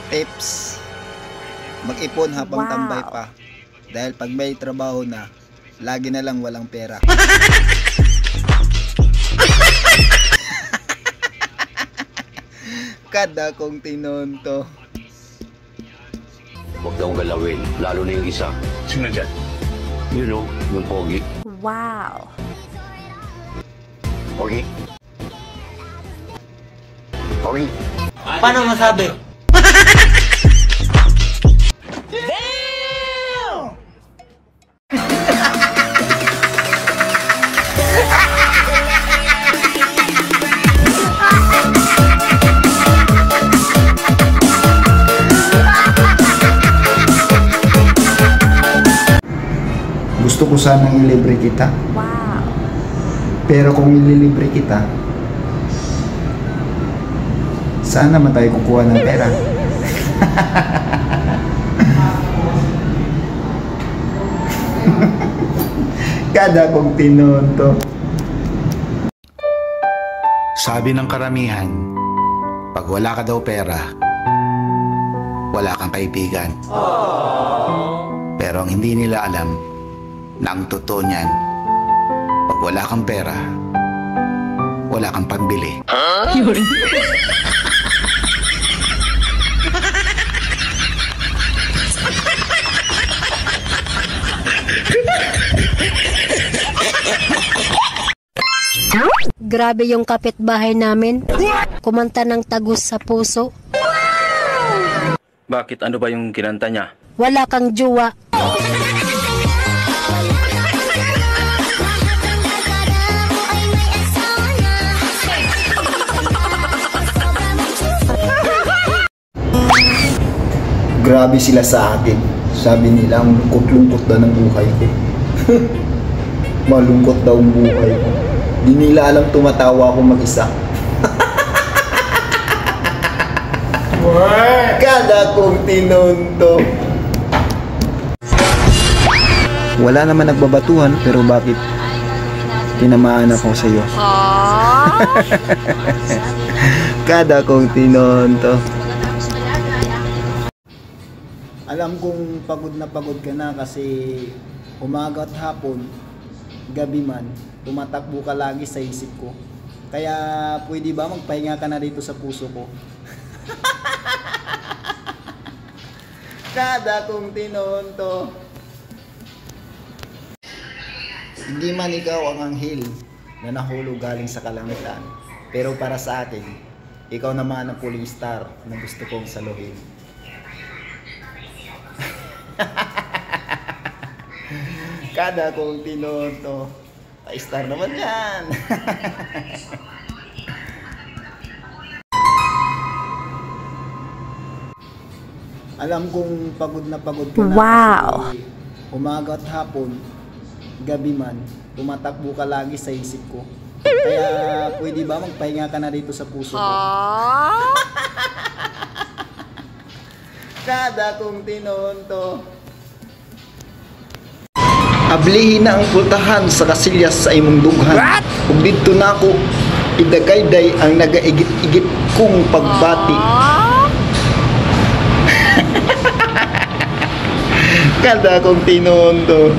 Tips: mag-ipon habang tambay pa. Dahil pag may trabaho na, lagi na lang walang pera. Kada kong tinonto. Huwag daw galawin, lalo na yung isa. Sino dyan? You know, yung pogi. Wow. Pogi? Pogi? Paano masabi? Gusto ko sanang ilibre kita. Wow. Pero kung ililibre kita, saan naman tayo kukuha ng pera? Kada kong tinonto. Sabi ng karamihan, pag wala ka daw pera, wala kang kaibigan. Pero ang hindi nila alam, na ang totoo niyan, pag wala kang pera, wala kang pambili. Grabe yung kapitbahay namin. Kumanta ng Tagus sa Puso. Bakit? Ano ba yung kinanta niya? Wala kang jowa. Grabe sila sa akin. Sabi nila, ang lungkot-lungkot daw ng buhay ko. Malungkot daw ang buhay ko. Di nila alam tumatawa ako mag-isa. Kada kong tinonto. Wala naman nagbabatuhan, pero bakit tinamaan ako sa iyo? Kada kong tinonto. Alam kong pagod ka na kasi umaga at hapon, gabi man, tumatakbo ka lagi sa isip ko. Kaya pwede ba magpahinga ka na dito sa puso ko? Kada kong tinonto. Hindi man ikaw ang anghel na nahulog galing sa kalangitan, pero para sa akin, ikaw naman ang pulling star na gusto kong saluhin. Kada kong tinonto, star naman yan. Alam kong pagod ka na. Wow. Kasi umaga at hapon, gabi man, tumatakbo ka lagi sa isip ko. Kaya pwede ba magpahinga ka na dito sa puso ko? Kada kong tinonto. Ablihin na ang pultahan sa kasilyas sa imong dughan. Ug didto nako idagayday ang nagaigit-igit kong pagbati. Kada kong tinonto.